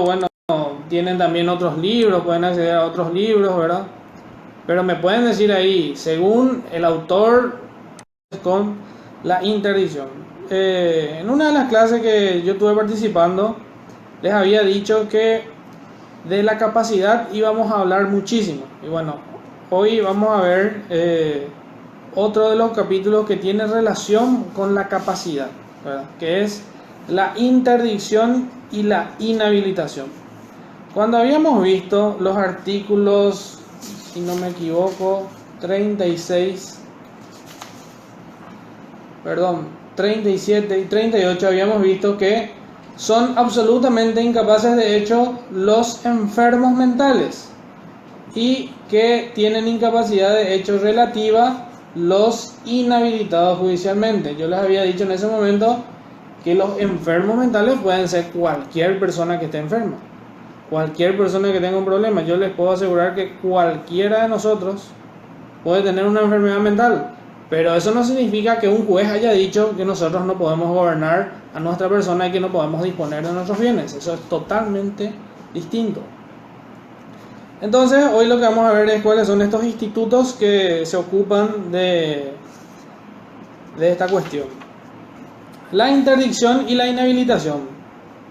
bueno, tienen también otros libros, pueden acceder a otros libros, ¿verdad? Pero me pueden decir ahí, según el autor, con la interdicción. En una de las clases que yo estuve participando, les había dicho que de la capacidad íbamos a hablar muchísimo. Y bueno, hoy vamos a ver otro de los capítulos que tiene relación con la capacidad, ¿verdad? Que es la interdicción y la inhabilitación. Cuando habíamos visto los artículos, si no me equivoco, 36, perdón, 37 y 38, habíamos visto que son absolutamente incapaces de hecho los enfermos mentales y que tienen incapacidad de hecho relativa los inhabilitados judicialmente. Yo les había dicho en ese momento que los enfermos mentales pueden ser cualquier persona que esté enferma, cualquier persona que tenga un problema. Yo les puedo asegurar que cualquiera de nosotros puede tener una enfermedad mental, pero eso no significa que un juez haya dicho que nosotros no podemos gobernar a nuestra persona y que no podemos disponer de nuestros bienes. Eso es totalmente distinto. Entonces, hoy lo que vamos a ver es cuáles son estos institutos que se ocupan de esta cuestión. La interdicción y la inhabilitación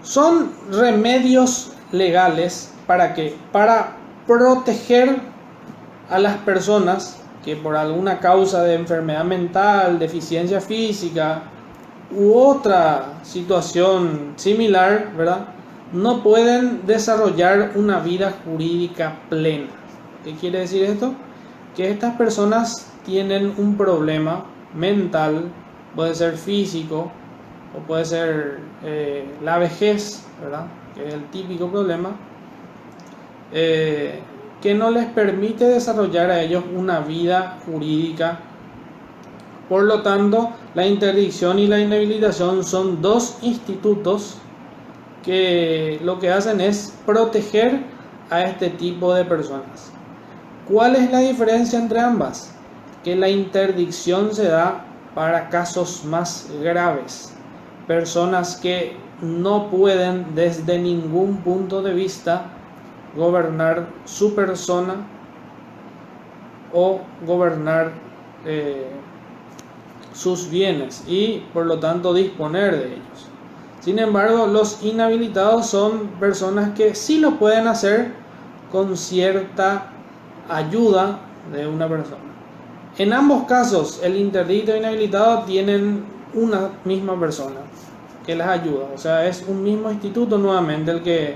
son remedios legales para ¿qué? Para proteger a las personas que por alguna causa de enfermedad mental, deficiencia física u otra situación similar, ¿verdad?, no pueden desarrollar una vida jurídica plena. ¿Qué quiere decir esto? Que estas personas tienen un problema mental, puede ser físico o puede ser la vejez, ¿verdad?, que es el típico problema, que no les permite desarrollar a ellos una vida jurídica. Por lo tanto, la interdicción y la inhabilitación son dos institutos que lo que hacen es proteger a este tipo de personas. ¿Cuál es la diferencia entre ambas? Que la interdicción se da para casos más graves, personas que no pueden desde ningún punto de vista gobernar su persona o gobernar sus bienes y por lo tanto disponer de ellos. Sin embargo, los inhabilitados son personas que sí lo pueden hacer con cierta ayuda de una persona. En ambos casos, el interdicto e inhabilitado tienen una misma persona que les ayuda, o sea, es un mismo instituto nuevamente el que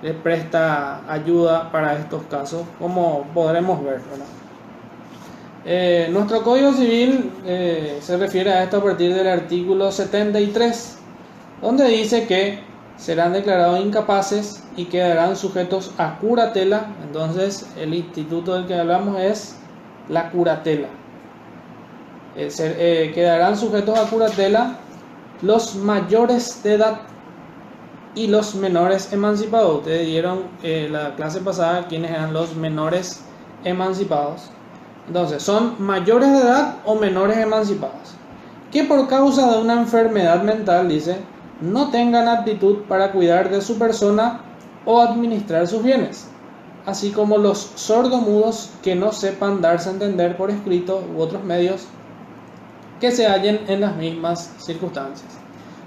les presta ayuda para estos casos, como podremos ver, ¿verdad? Nuestro Código Civil se refiere a esto a partir del artículo 73, donde dice que serán declarados incapaces y quedarán sujetos a curatela. Entonces, el instituto del que hablamos es la curatela. Quedarán sujetos a curatela los mayores de edad y los menores emancipados. Ustedes dieron la clase pasada quiénes eran los menores emancipados. Entonces, son mayores de edad o menores emancipados que por causa de una enfermedad mental, dice, no tengan aptitud para cuidar de su persona o administrar sus bienes, así como los sordomudos que no sepan darse a entender por escrito u otros medios que se hallen en las mismas circunstancias.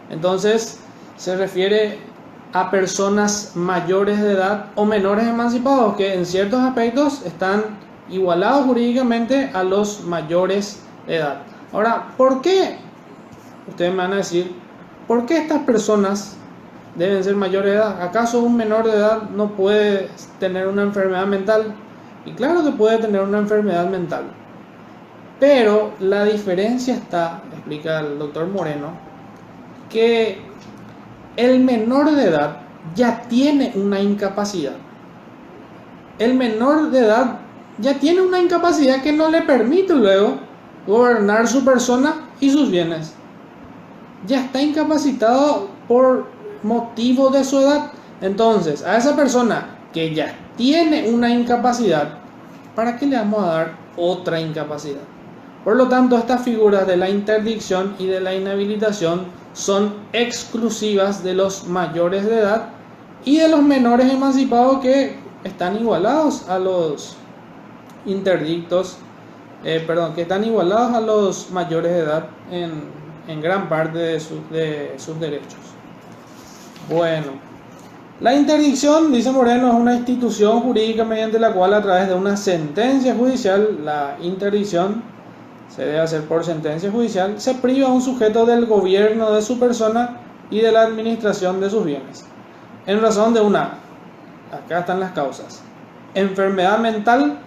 Entonces, se refiere a personas mayores de edad o menores emancipados que en ciertos aspectos están igualados jurídicamente a los mayores de edad. Ahora, ¿por qué? Ustedes me van a decir, ¿por qué estas personas deben ser mayores de edad? ¿Acaso un menor de edad no puede tener una enfermedad mental? Y claro que puede tener una enfermedad mental, pero la diferencia está, explica el doctor Moreno, que el menor de edad ya tiene una incapacidad. El menor de edad ya tiene una incapacidad que no le permite luego gobernar su persona y sus bienes. Ya está incapacitado por motivo de su edad. Entonces, a esa persona que ya tiene una incapacidad, ¿para qué le vamos a dar otra incapacidad? Por lo tanto, estas figuras de la interdicción y de la inhabilitación son exclusivas de los mayores de edad y de los menores emancipados que están igualados a los interdictos, que están igualados a los mayores de edad en gran parte de sus derechos. Bueno, la interdicción, dice Moreno, es una institución jurídica mediante la cual a través de una sentencia judicial, la interdicción se debe hacer por sentencia judicial, se priva a un sujeto del gobierno de su persona y de la administración de sus bienes, en razón de una, acá están las causas, enfermedad mental,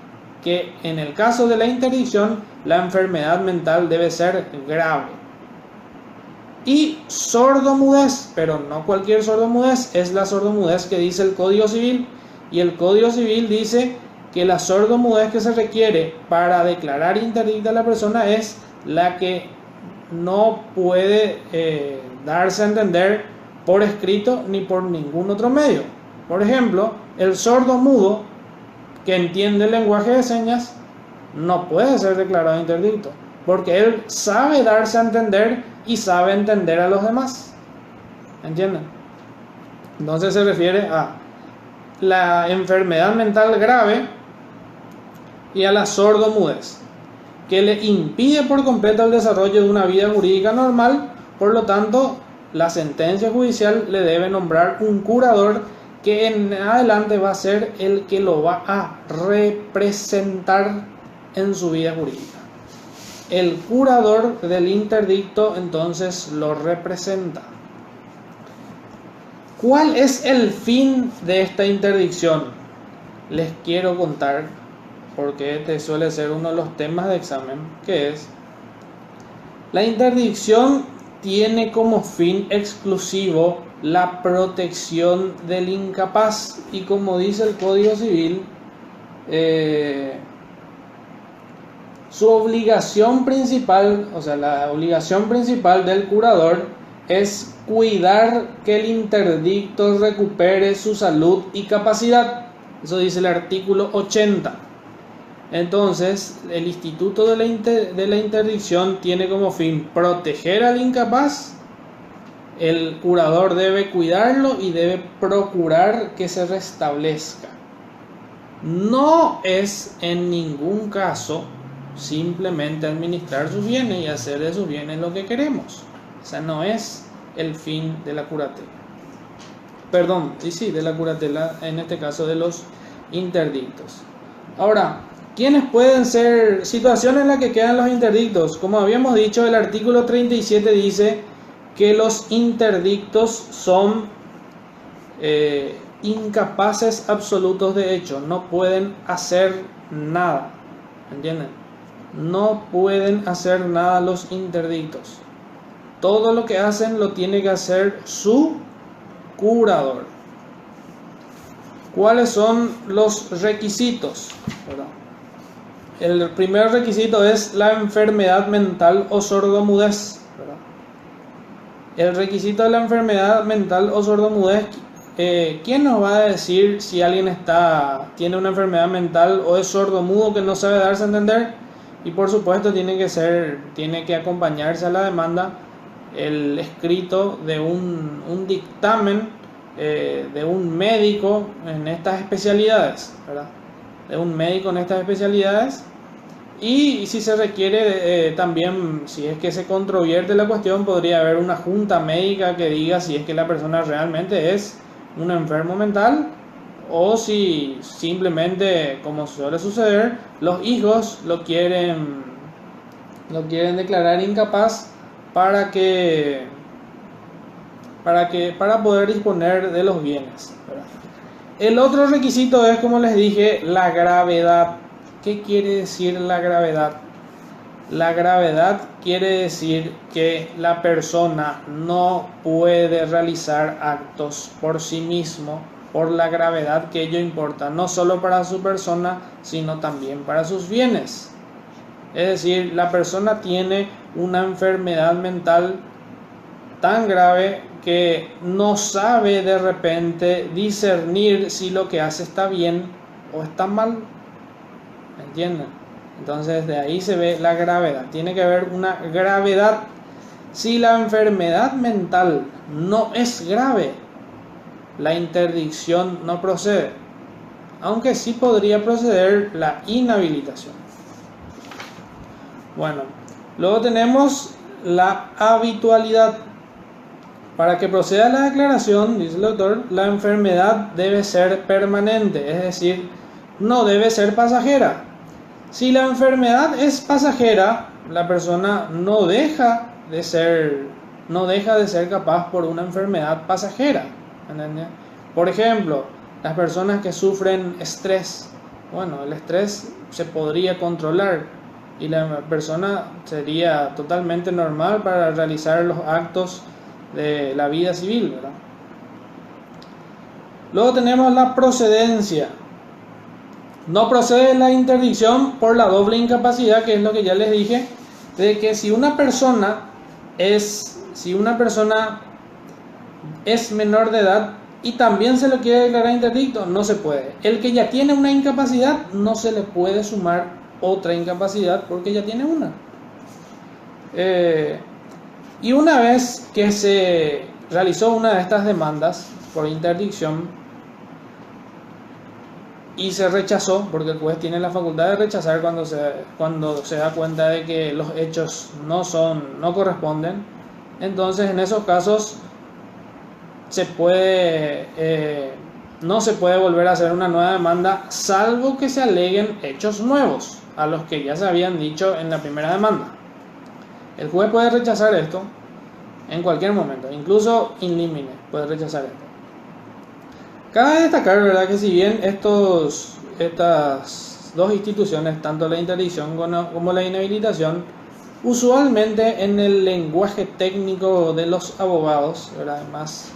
que en el caso de la interdicción, la enfermedad mental debe ser grave. Y sordomudez, pero no cualquier sordomudez, es la sordomudez que dice el Código Civil, y el Código Civil dice que la sordomudez que se requiere para declarar interdicta a la persona es la que no puede darse a entender por escrito ni por ningún otro medio. Por ejemplo, el sordomudo que entiende el lenguaje de señas no puede ser declarado interdicto, porque él sabe darse a entender y sabe entender a los demás. ¿Entienden? Entonces se refiere a la enfermedad mental grave y a la sordomudez, que le impide por completo el desarrollo de una vida jurídica normal. Por lo tanto, la sentencia judicial le debe nombrar un curador que en adelante va a ser el que lo va a representar en su vida jurídica. El curador del interdicto entonces lo representa. ¿Cuál es el fin de esta interdicción? Les quiero contar, porque este suele ser uno de los temas de examen, que es: la interdicción tiene como fin exclusivo la protección del incapaz, y como dice el Código Civil, su obligación principal, o sea, la obligación principal del curador es cuidar que el interdicto recupere su salud y capacidad. Eso dice el artículo 80. Entonces, el instituto de la interdicción tiene como fin proteger al incapaz. El curador debe cuidarlo y debe procurar que se restablezca. No es en ningún caso simplemente administrar sus bienes y hacer de sus bienes lo que queremos. O sea, no es el fin de la curatela. Perdón, y sí, de la curatela, en este caso de los interdictos. Ahora, ¿quiénes pueden ser situaciones en las que quedan los interdictos? Como habíamos dicho, el artículo 37 dice que los interdictos son incapaces absolutos de hecho, no pueden hacer nada. ¿Entienden? No pueden hacer nada los interdictos. Todo lo que hacen lo tiene que hacer su curador. ¿Cuáles son los requisitos? ¿Verdad? El primer requisito es la enfermedad mental o sordomudez. ¿Verdad? El requisito de la enfermedad mental o sordomudez, ¿quién nos va a decir si alguien tiene una enfermedad mental o es sordomudo que no sabe darse a entender? Y por supuesto tiene que acompañarse a la demanda el escrito de un dictamen de un médico en estas especialidades, ¿verdad? De un médico en estas especialidades. Y si se requiere también, si es que se controvierte la cuestión, podría haber una junta médica que diga si es que la persona realmente es un enfermo mental o si simplemente, como suele suceder, los hijos lo quieren declarar incapaz para poder disponer de los bienes, ¿verdad? El otro requisito es, como les dije, la gravedad. ¿Qué quiere decir la gravedad? La gravedad quiere decir que la persona no puede realizar actos por sí mismo por la gravedad que ello importa, no solo para su persona, sino también para sus bienes. Es decir, la persona tiene una enfermedad mental tan grave que no sabe de repente discernir si lo que hace está bien o está mal. ¿Me entienden? Entonces de ahí se ve la gravedad. Tiene que haber una gravedad. Si la enfermedad mental no es grave, la interdicción no procede, aunque sí podría proceder la inhabilitación. Bueno, luego tenemos la habitualidad. Para que proceda la declaración, dice el autor, la enfermedad debe ser permanente, es decir, no debe ser pasajera. Si la enfermedad es pasajera, la persona no deja de ser capaz por una enfermedad pasajera. ¿Entiendes? Por ejemplo, las personas que sufren estrés, bueno, el estrés se podría controlar y la persona sería totalmente normal para realizar los actos de la vida civil, ¿verdad? Luego tenemos la procedencia. No procede la interdicción por la doble incapacidad, que es lo que ya les dije, de que si una persona es menor de edad y también se le quiere declarar interdicto, no se puede. El que ya tiene una incapacidad no se le puede sumar otra incapacidad porque ya tiene una. Y una vez que se realizó una de estas demandas por interdicción y se rechazó, porque el juez tiene la facultad de rechazar cuando se da cuenta de que los hechos no corresponden, entonces en esos casos no se puede volver a hacer una nueva demanda, salvo que se aleguen hechos nuevos a los que ya se habían dicho en la primera demanda. El juez puede rechazar esto en cualquier momento, incluso in limine puede rechazar esto. Cabe destacar, ¿verdad?, que si bien estas dos instituciones, tanto la interdicción como la inhabilitación, usualmente en el lenguaje técnico de los abogados, ¿verdad?, además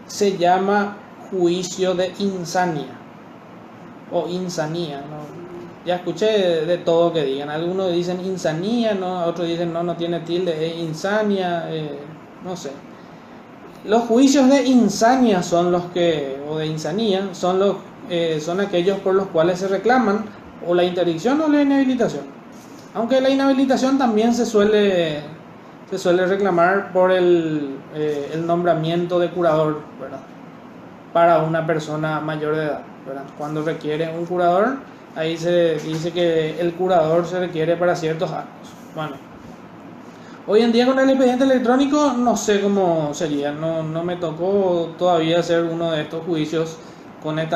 se llama juicio de insania o insanía, ¿no? Ya escuché de todo que digan. Algunos dicen insanía, ¿no? Otros dicen no tiene tilde, es insania, no sé. Los juicios de insania son los que, o de insanía, son aquellos por los cuales se reclaman o la interdicción o la inhabilitación. Aunque la inhabilitación también se suele reclamar por el nombramiento de curador, ¿verdad?, para una persona mayor de edad, ¿verdad? Cuando requiere un curador, ahí se dice que el curador se requiere para ciertos actos. Bueno, hoy en día con el expediente electrónico no sé cómo sería, no me tocó todavía hacer uno de estos juicios con el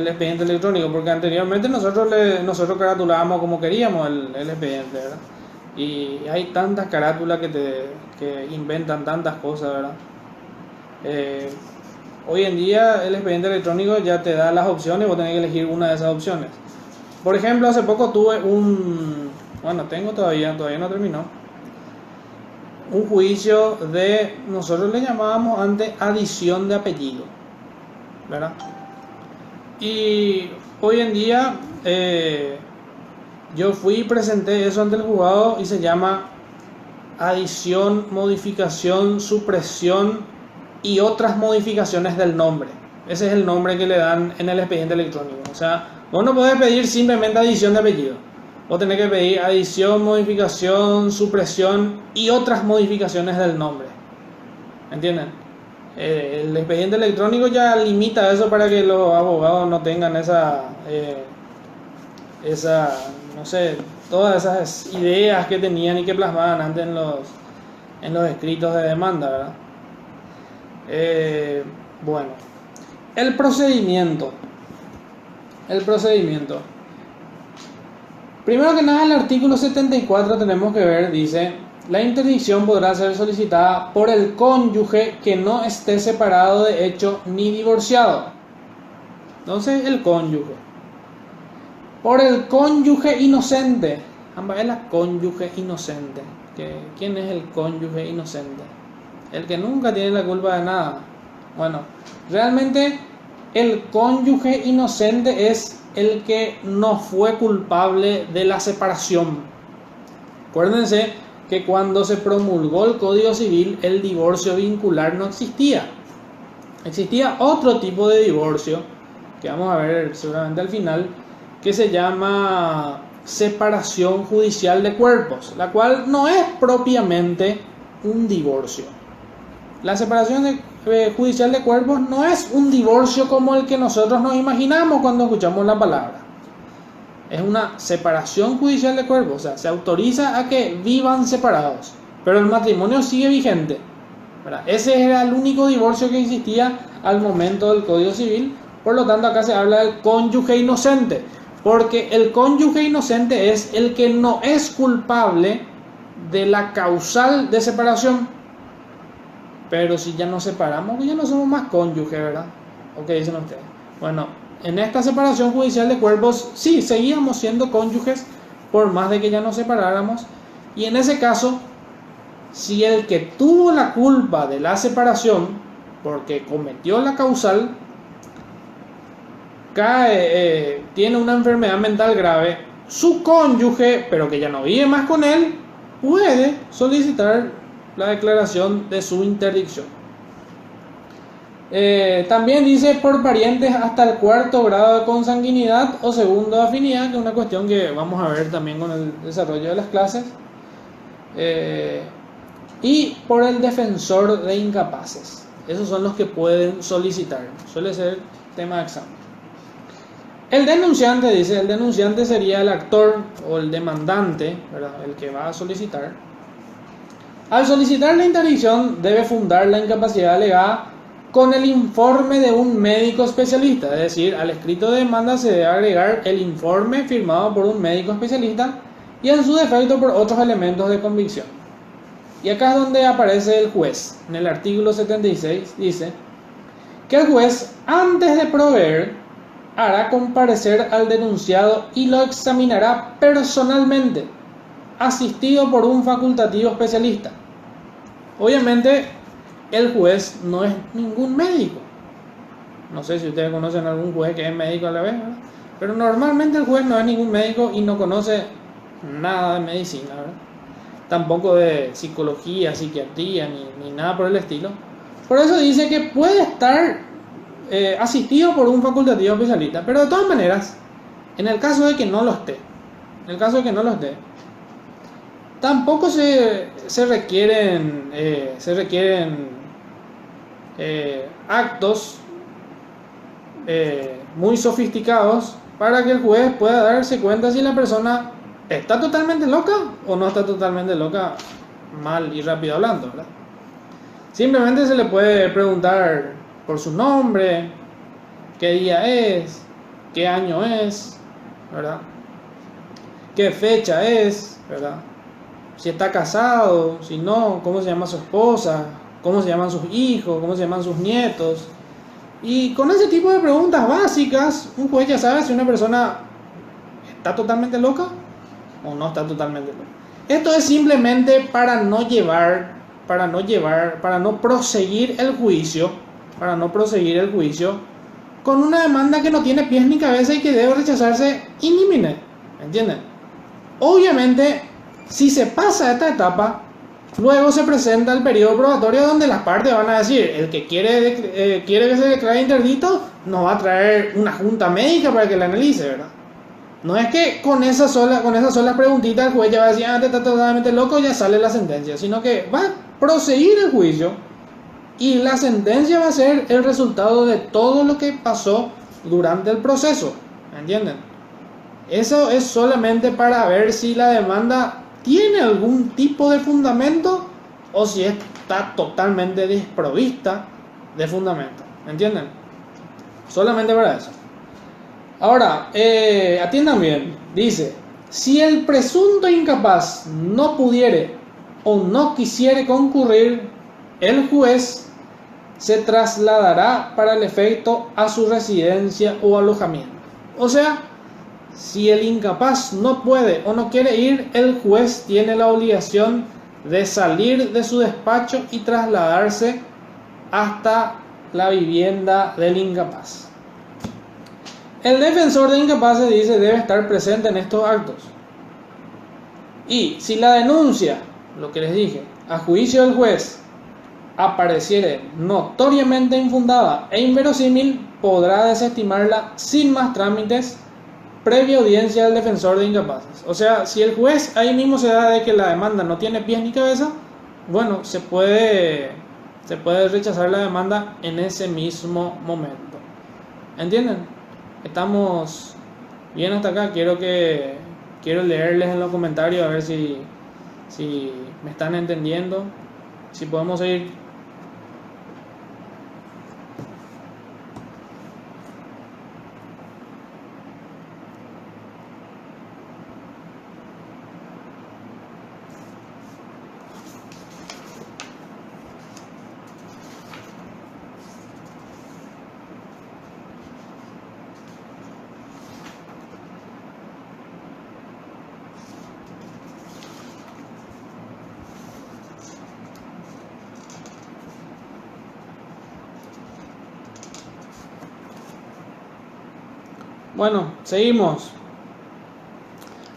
expediente electrónico, porque anteriormente nosotros caratulábamos como queríamos el expediente, ¿verdad? Y hay tantas carátulas que inventan tantas cosas, ¿verdad? Hoy en día el expediente electrónico ya te da las opciones, vos tenés que elegir una de esas opciones. Por ejemplo, hace poco tuve tengo todavía no terminó, un juicio nosotros le llamábamos antes adición de apellido, ¿verdad? Y hoy en día yo fui y presenté eso ante el juzgado y se llama adición, modificación, supresión y otras modificaciones del nombre. Ese es el nombre que le dan en el expediente electrónico. O sea, vos no podés pedir simplemente adición de apellido. Vos tenés que pedir adición, modificación, supresión y otras modificaciones del nombre. ¿Entienden? El expediente electrónico ya limita eso para que los abogados no tengan no sé, todas esas ideas que tenían y que plasmaban antes en los escritos de demanda, ¿verdad? Bueno, el procedimiento. Primero que nada, el artículo 74 tenemos que ver, dice: la interdicción podrá ser solicitada por el cónyuge que no esté separado de hecho ni divorciado. Entonces, el cónyuge. Por el cónyuge inocente. Ambas es la cónyuge inocente. ¿Quién es el cónyuge inocente? El que nunca tiene la culpa de nada. Bueno, realmente el cónyuge inocente es el que no fue culpable de la separación. Acuérdense que cuando se promulgó el Código Civil, el divorcio vincular no existía. Existía otro tipo de divorcio, que vamos a ver seguramente al final, que se llama separación judicial de cuerpos, la cual no es propiamente un divorcio. La separación judicial de cuerpos no es un divorcio como el que nosotros nos imaginamos cuando escuchamos la palabra. Es una separación judicial de cuerpos, o sea, se autoriza a que vivan separados, pero el matrimonio sigue vigente, ¿verdad? Ese era el único divorcio que existía al momento del Código Civil. Por lo tanto, acá se habla del cónyuge inocente, porque el cónyuge inocente es el que no es culpable de la causal de separación. Pero si ya nos separamos, pues ya no somos más cónyuges, ¿verdad? ¿O qué dicen ustedes? Bueno, en esta separación judicial de cuerpos, sí, seguíamos siendo cónyuges por más de que ya nos separáramos. Y en ese caso, si el que tuvo la culpa de la separación, porque cometió la causal, tiene una enfermedad mental grave, su cónyuge, pero que ya no vive más con él, puede solicitar la declaración de su interdicción. También dice por parientes hasta el cuarto grado de consanguinidad o segundo de afinidad, que es una cuestión que vamos a ver también con el desarrollo de las clases. Y por el defensor de incapaces. Esos son los que pueden solicitar. Suele ser tema de examen. El denunciante, dice, el denunciante sería el actor o el demandante, ¿verdad? El que va a solicitar. Al solicitar la interdicción debe fundar la incapacidad alegada con el informe de un médico especialista. Es decir, al escrito de demanda se debe agregar el informe firmado por un médico especialista y en su defecto por otros elementos de convicción. Y acá es donde aparece el juez. En el artículo 76 dice que el juez, antes de proveer, hará comparecer al denunciado y lo examinará personalmente, asistido por un facultativo especialista. Obviamente, el juez no es ningún médico. No sé si ustedes conocen algún juez que es médico a la vez, ¿verdad? Pero normalmente el juez no es ningún médico y no conoce nada de medicina, ¿verdad? Tampoco de psicología, psiquiatría, ni nada por el estilo. Por eso dice que puede estar asistido por un facultativo especialista, pero de todas maneras, en el caso de que no lo esté, tampoco se requieren actos muy sofisticados para que el juez pueda darse cuenta si la persona está totalmente loca o no está totalmente loca, mal y rápido hablando, ¿verdad? Simplemente se le puede preguntar por su nombre, qué día es, qué año es, ¿verdad? Qué fecha es, ¿verdad? Si está casado, si no, cómo se llama su esposa, cómo se llaman sus hijos, cómo se llaman sus nietos. Y con ese tipo de preguntas básicas, un juez ya sabe si una persona está totalmente loca o no está totalmente loca. Esto es simplemente para no proseguir el juicio con una demanda que no tiene pies ni cabeza y que debe rechazarse in limine, ¿entienden? Obviamente, si se pasa esta etapa, luego se presenta el periodo probatorio donde las partes van a decir, el que quiere que se declare interdicto nos va a traer una junta médica para que la analice, ¿verdad? No es que con esas solas preguntitas el juez ya va a decir, te está totalmente loco, ya sale la sentencia, sino que va a proseguir el juicio y la sentencia va a ser el resultado de todo lo que pasó durante el proceso, ¿entienden? Eso es solamente para ver si la demanda tiene algún tipo de fundamento o si está totalmente desprovista de fundamento, ¿entienden? Solamente para eso. Ahora, atiendan bien, dice, si el presunto incapaz no pudiere o no quisiere concurrir, el juez se trasladará para el efecto a su residencia o alojamiento. O sea, si el incapaz no puede o no quiere ir, el juez tiene la obligación de salir de su despacho y trasladarse hasta la vivienda del incapaz. El defensor de incapaces, dice, debe estar presente en estos actos. Y si la denuncia, lo que les dije, a juicio del juez, apareciere notoriamente infundada e inverosímil, podrá desestimarla sin más trámites previa audiencia del defensor de incapaces. O sea, si el juez ahí mismo se da de que la demanda no tiene pies ni cabeza, bueno, se puede Se puede rechazar la demanda en ese mismo momento. ¿Entienden? Estamos bien hasta acá. Quiero leerles en los comentarios a ver si me están entendiendo. Si podemos seguir. Bueno, seguimos.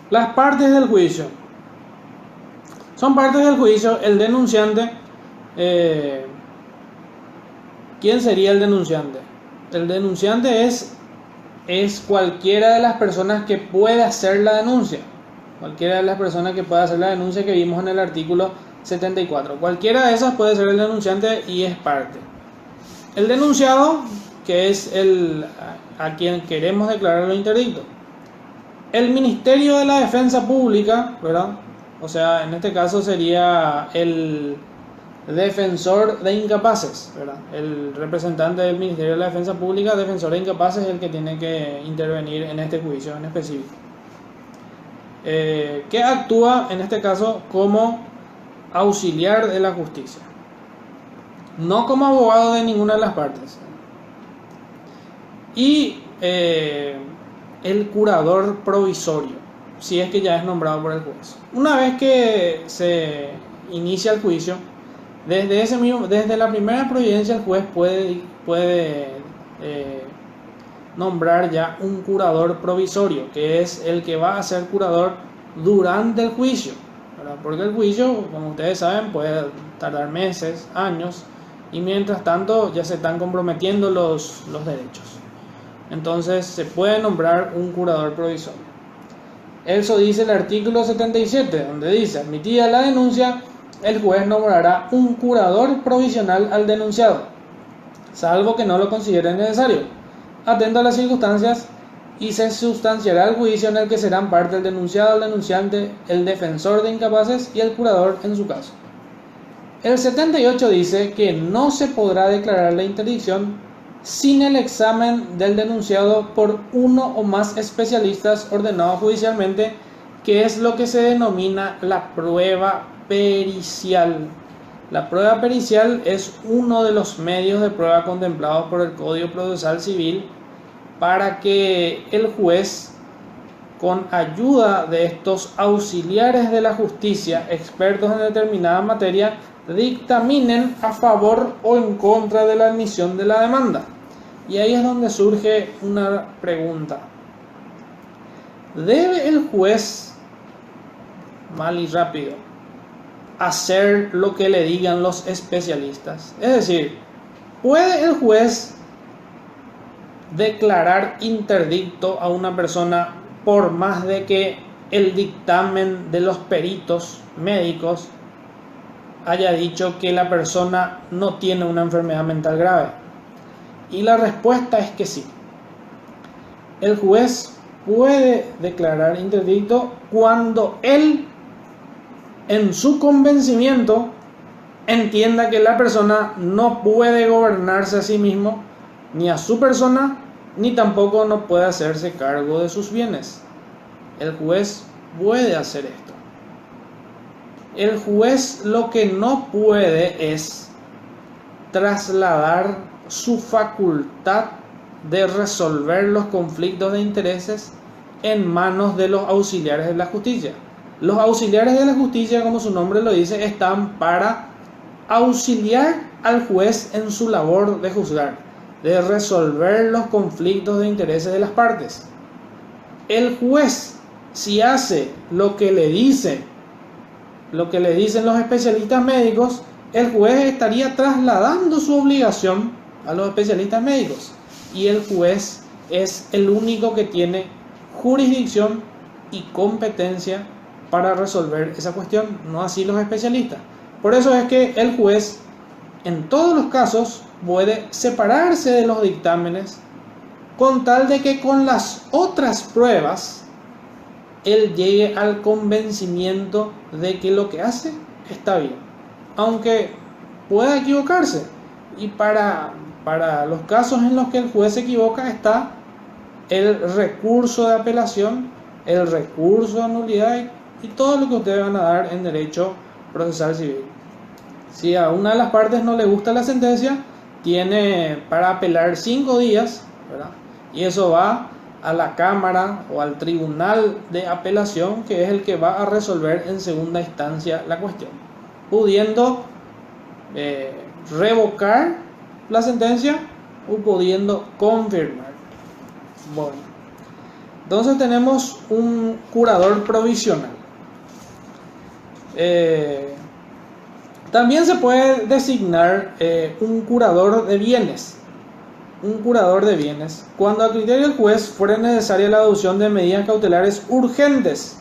Las partes del juicio. Son partes del juicio. El denunciante. ¿Quién sería el denunciante? El denunciante es cualquiera de las personas que puede hacer la denuncia. Cualquiera de las personas que puede hacer la denuncia que vimos en el artículo 74. Cualquiera de esas puede ser el denunciante y es parte. El denunciado, que es a quien queremos declarar lo interdicto. El Ministerio de la Defensa Pública, ¿verdad? O sea, en este caso sería el defensor de incapaces, ¿verdad? El representante del Ministerio de la Defensa Pública, defensor de incapaces, es el que tiene que intervenir en este juicio en específico. Que actúa en este caso como auxiliar de la justicia, no como abogado de ninguna de las partes. Y el curador provisorio, si es que ya es nombrado por el juez. Una vez que se inicia el juicio, desde la primera providencia el juez puede nombrar ya un curador provisorio, que es el que va a ser curador durante el juicio, ¿verdad? Porque el juicio, como ustedes saben, puede tardar meses, años, y mientras tanto ya se están comprometiendo los derechos. Entonces se puede nombrar un curador provisorio. Eso dice el artículo 77, donde dice: admitida la denuncia, el juez nombrará un curador provisional al denunciado, salvo que no lo considere necesario, atento a las circunstancias, y se sustanciará el juicio en el que serán parte el denunciado, el denunciante, el defensor de incapaces y el curador en su caso. El 78 dice que no se podrá declarar la interdicción sin el examen del denunciado por uno o más especialistas ordenados judicialmente, que es lo que se denomina la prueba pericial. La prueba pericial es uno de los medios de prueba contemplados por el Código Procesal Civil para que el juez, con ayuda de estos auxiliares de la justicia, expertos en determinada materia, dictaminen a favor o en contra de la admisión de la demanda. Y ahí es donde surge una pregunta. ¿Debe el juez, mal y rápido, hacer lo que le digan los especialistas? Es decir, ¿puede el juez declarar interdicto a una persona por más de que el dictamen de los peritos médicos haya dicho que la persona no tiene una enfermedad mental grave? Y la respuesta es que sí. El juez puede declarar interdicto cuando él, en su convencimiento, entienda que la persona no puede gobernarse a sí mismo, ni a su persona, ni tampoco no puede hacerse cargo de sus bienes. El juez puede hacer esto. El juez lo que no puede es trasladar su facultad de resolver los conflictos de intereses en manos de los auxiliares de la justicia. Los auxiliares de la justicia, como su nombre lo dice, están para auxiliar al juez en su labor de juzgar, de resolver los conflictos de intereses de las partes. El juez, si hace lo que le dicen los especialistas médicos, el juez estaría trasladando su obligación a los especialistas médicos, y el juez es el único que tiene jurisdicción y competencia para resolver esa cuestión, no así los especialistas. Por eso es que el juez en todos los casos puede separarse de los dictámenes con tal de que con las otras pruebas él llegue al convencimiento de que lo que hace está bien, aunque pueda equivocarse. Y para los casos en los que el juez se equivoca está el recurso de apelación, el recurso de nulidad y todo lo que ustedes van a dar en derecho procesal civil. Si a una de las partes no le gusta la sentencia, tiene para apelar 5 días, ¿verdad? Y eso va a la Cámara o al Tribunal de Apelación, que es el que va a resolver en segunda instancia la cuestión, pudiendo revocar la sentencia o pudiendo confirmar. Bueno, entonces tenemos un curador provisional. También se puede designar un curador de bienes. Un curador de bienes, cuando a criterio del juez fuera necesaria la adopción de medidas cautelares urgentes,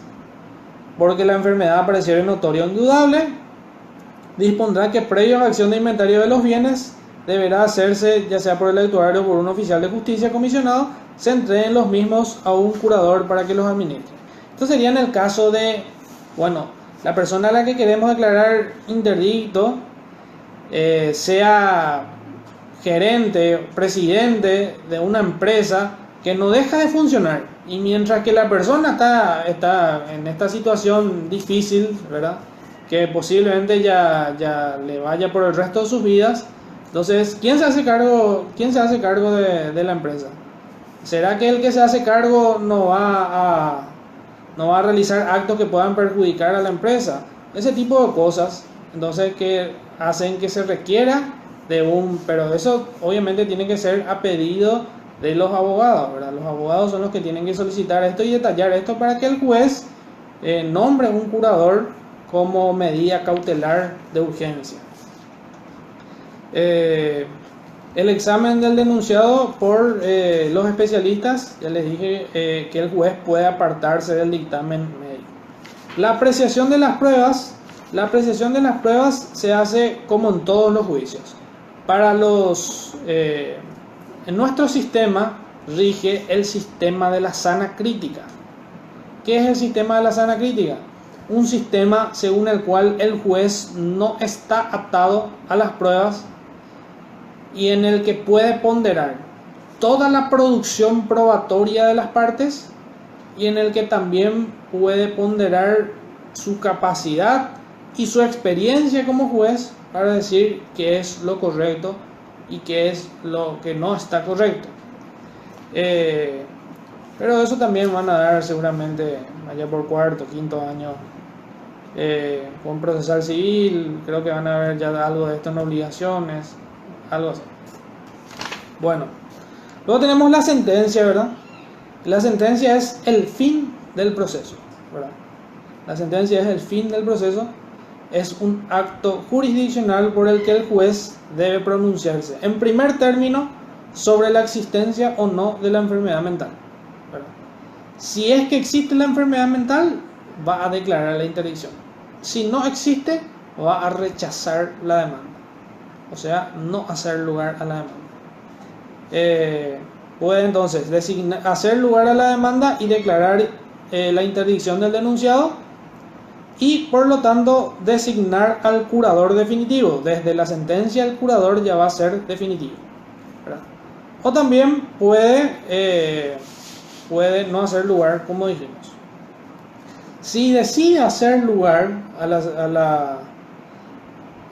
porque la enfermedad apareciera notoria o indudable, dispondrá que previo a la acción de inventario de los bienes deberá hacerse, ya sea por el actuario o por un oficial de justicia comisionado, se entreguen los mismos a un curador para que los administre. Esto sería en el caso de, bueno, la persona a la que queremos declarar interdicto sea gerente, presidente de una empresa que no deja de funcionar, y mientras que la persona está en esta situación difícil, ¿verdad?, que posiblemente ya le vaya por el resto de sus vidas, entonces ¿quién se hace cargo de la empresa? ¿Será que el que se hace cargo no va a realizar actos que puedan perjudicar a la empresa? Ese tipo de cosas, entonces, que hacen que se requiera pero eso obviamente tiene que ser a pedido de los abogados, ¿verdad? Los abogados son los que tienen que solicitar esto y detallar esto para que el juez nombre un curador como medida cautelar de urgencia. El examen del denunciado por los especialistas, ya les dije que el juez puede apartarse del dictamen médico. La apreciación de las pruebas se hace como en todos los juicios. En nuestro sistema rige el sistema de la sana crítica. ¿Qué es el sistema de la sana crítica? Un sistema según el cual el juez no está atado a las pruebas y en el que puede ponderar toda la producción probatoria de las partes y en el que también puede ponderar su capacidad y su experiencia como juez para decir qué es lo correcto y qué es lo que no está correcto. Pero eso también van a dar seguramente allá por cuarto, quinto año con procesal civil. Creo que van a ver ya algo de esto en obligaciones, algo así. Bueno, luego tenemos la sentencia, ¿verdad? La sentencia es el fin del proceso, ¿verdad? La sentencia es el fin del proceso. Es un acto jurisdiccional por el que el juez debe pronunciarse, en primer término, sobre la existencia o no de la enfermedad mental, ¿verdad? Si es que existe la enfermedad mental, va a declarar la interdicción. Si no existe, va a rechazar la demanda, o sea, no hacer lugar a la demanda. Puede entonces hacer lugar a la demanda y declarar la interdicción del denunciado, y por lo tanto designar al curador definitivo. Desde la sentencia el curador ya va a ser definitivo, ¿verdad? O también puede no hacer lugar, como dijimos. Si decide hacer lugar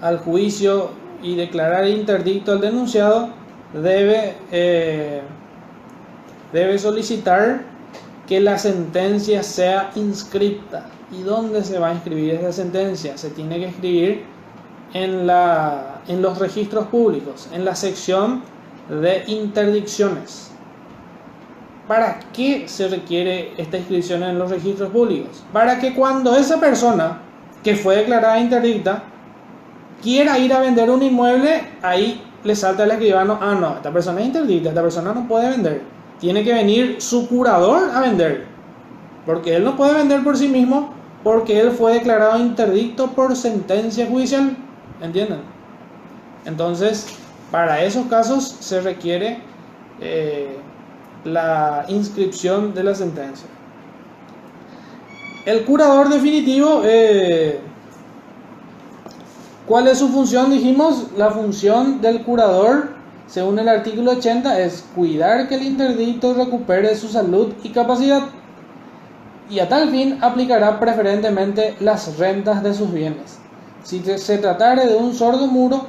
al juicio y declarar interdicto al denunciado, debe solicitar que la sentencia sea inscripta. ¿Y dónde se va a inscribir esa sentencia? Se tiene que escribir en los registros públicos, en la sección de interdicciones. ¿Para qué se requiere esta inscripción en los registros públicos? Para que cuando esa persona que fue declarada interdicta quiera ir a vender un inmueble, ahí le salta al escribano: ah, no, esta persona es interdicta, esta persona no puede vender. Tiene que venir su curador a vender, porque él no puede vender por sí mismo, porque él fue declarado interdicto por sentencia judicial. ¿Entienden? Entonces, para esos casos se requiere la inscripción de la sentencia. El curador definitivo, ¿cuál es su función? Dijimos, la función del curador, según el artículo 80, es cuidar que el interdicto recupere su salud y capacidad, y a tal fin aplicará preferentemente las rentas de sus bienes. Si se tratare de un sordo mudo,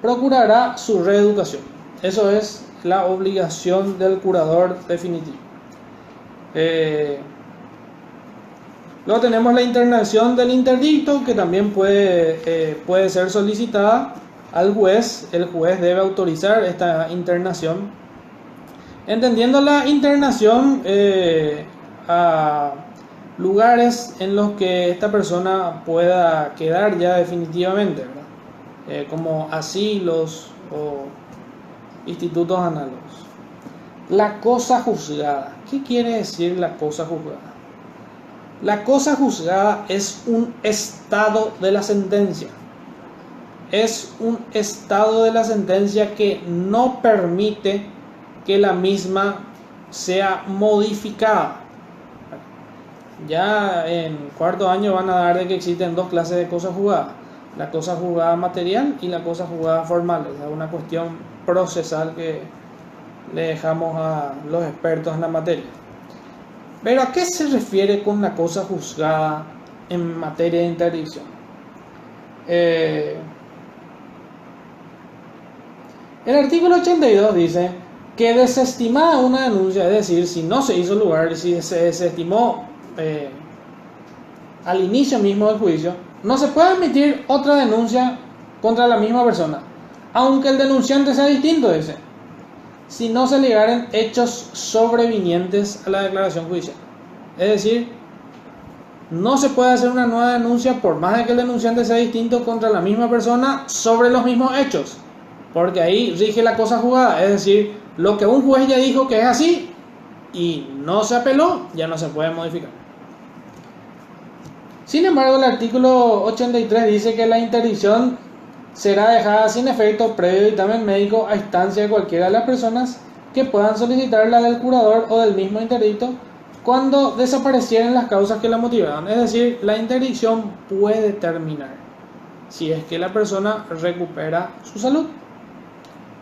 procurará su reeducación. Eso es la obligación del curador definitivo. Luego tenemos la internación del interdicto, que también puede ser solicitada al juez. El juez debe autorizar esta internación, entendiendo la internación a lugares en los que esta persona pueda quedar ya definitivamente, ¿verdad? Como asilos o institutos análogos. La cosa juzgada. ¿Qué quiere decir la cosa juzgada? La cosa juzgada es un estado de la sentencia. Es un estado de la sentencia que no permite que la misma sea modificada. Ya en cuarto año van a dar de que existen dos clases de cosa juzgada: la cosa juzgada material y la cosa juzgada formal. Es una cuestión procesal que le dejamos a los expertos en la materia. Pero ¿a qué se refiere con la cosa juzgada en materia de interdicción? El artículo 82 dice que desestimada una denuncia, es decir, si no se hizo lugar, si se desestimó al inicio mismo del juicio, no se puede emitir otra denuncia contra la misma persona, aunque el denunciante sea distinto, dice, si no se legaren hechos sobrevinientes a la declaración judicial. Es decir, no se puede hacer una nueva denuncia por más de que el denunciante sea distinto contra la misma persona sobre los mismos hechos, porque ahí rige la cosa juzgada. Es decir, lo que un juez ya dijo que es así y no se apeló, ya no se puede modificar. Sin embargo, el artículo 83 dice que la interdicción será dejada sin efecto previo dictamen médico a instancia de cualquiera de las personas que puedan solicitarla del curador o del mismo interdicto cuando desaparecieran las causas que la motivaron. Es decir, la interdicción puede terminar si es que la persona recupera su salud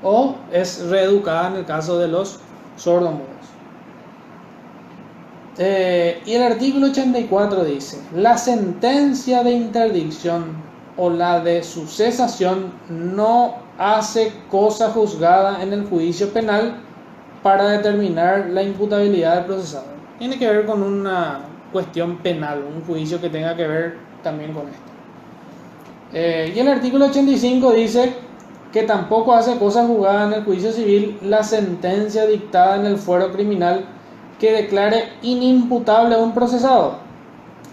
o es reeducada en el caso de los sordomudos. Y el artículo 84 dice: la sentencia de interdicción o la de su cesación no hace cosa juzgada en el juicio penal para determinar la imputabilidad del procesado. Tiene que ver con una cuestión penal, un juicio que tenga que ver también con esto. Y el artículo 85 dice que tampoco hace cosa juzgada en el juicio civil la sentencia dictada en el fuero criminal que declare inimputable a un procesado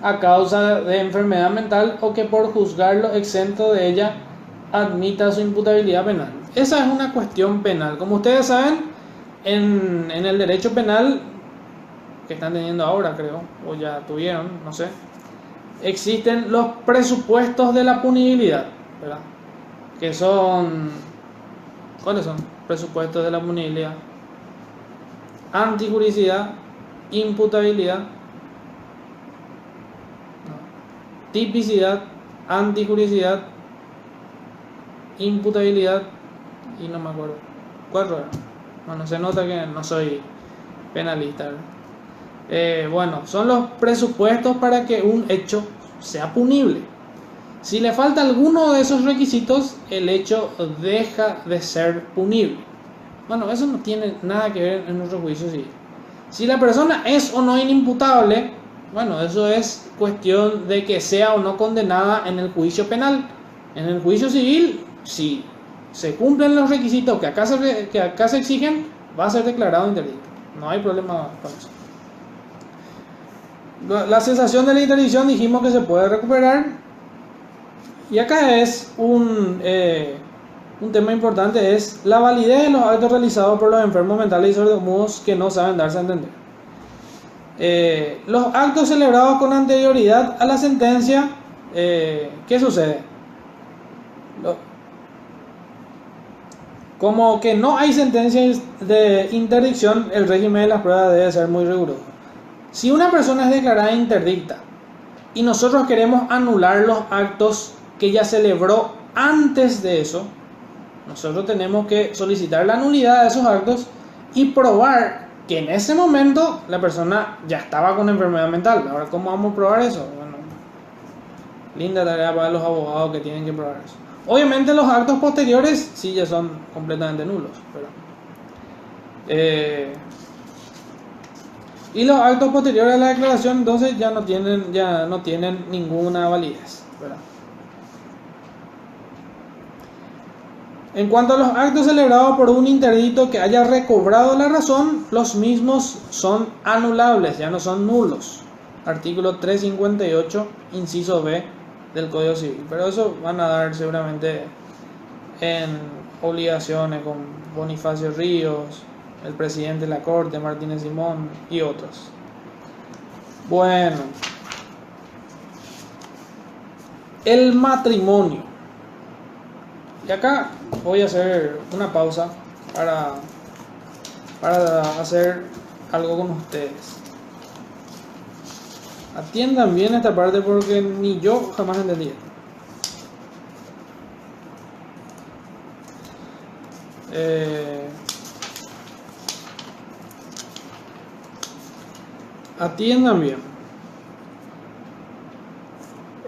a causa de enfermedad mental o que por juzgarlo exento de ella admita su imputabilidad penal. Esa es una cuestión penal. Como ustedes saben, en el derecho penal que están teniendo ahora, creo, o ya tuvieron, no sé, existen los presupuestos de la punibilidad, ¿verdad? Que son, ¿cuáles son? Presupuestos de la punibilidad: antijuricidad, imputabilidad, tipicidad, antijuricidad, imputabilidad y no me acuerdo. 4. Bueno, se nota que no soy penalista, ¿verdad? Bueno, son los presupuestos para que un hecho sea punible. Si le falta alguno de esos requisitos, el hecho deja de ser punible. Bueno, eso no tiene nada que ver en nuestro juicio civil. Si la persona es o no inimputable, bueno, eso es cuestión de que sea o no condenada en el juicio penal. En el juicio civil, si se cumplen los requisitos que acá se exigen, va a ser declarado interdicto. No hay problema con eso. La cesación de la interdicción dijimos que se puede recuperar. Y acá es un tema importante, es la validez de los actos realizados por los enfermos mentales y sordomudos que no saben darse a entender. Los actos celebrados con anterioridad a la sentencia, ¿qué sucede? Lo- Como que no hay sentencias de interdicción, el régimen de las pruebas debe ser muy riguroso. Si una persona es declarada interdicta y nosotros queremos anular los actos que ya celebró antes de eso, nosotros tenemos que solicitar la nulidad de esos actos y probar que en ese momento la persona ya estaba con enfermedad mental. Ahora, ¿cómo vamos a probar eso? Bueno, linda tarea para los abogados que tienen que probar eso. Obviamente los actos posteriores sí ya son completamente nulos, y los actos posteriores a la declaración entonces ya no tienen ninguna validez, ¿verdad? En cuanto a los actos celebrados por un interdicto que haya recobrado la razón, los mismos son anulables, ya no son nulos. Artículo 358, inciso B del Código Civil. Pero eso van a dar seguramente en obligaciones con Bonifacio Ríos, el presidente de la Corte, Martínez Simón y otros. Bueno, el matrimonio. Y acá voy a hacer una pausa para hacer algo con ustedes. Atiendan bien esta parte porque ni yo jamás entendí. Atiendan bien.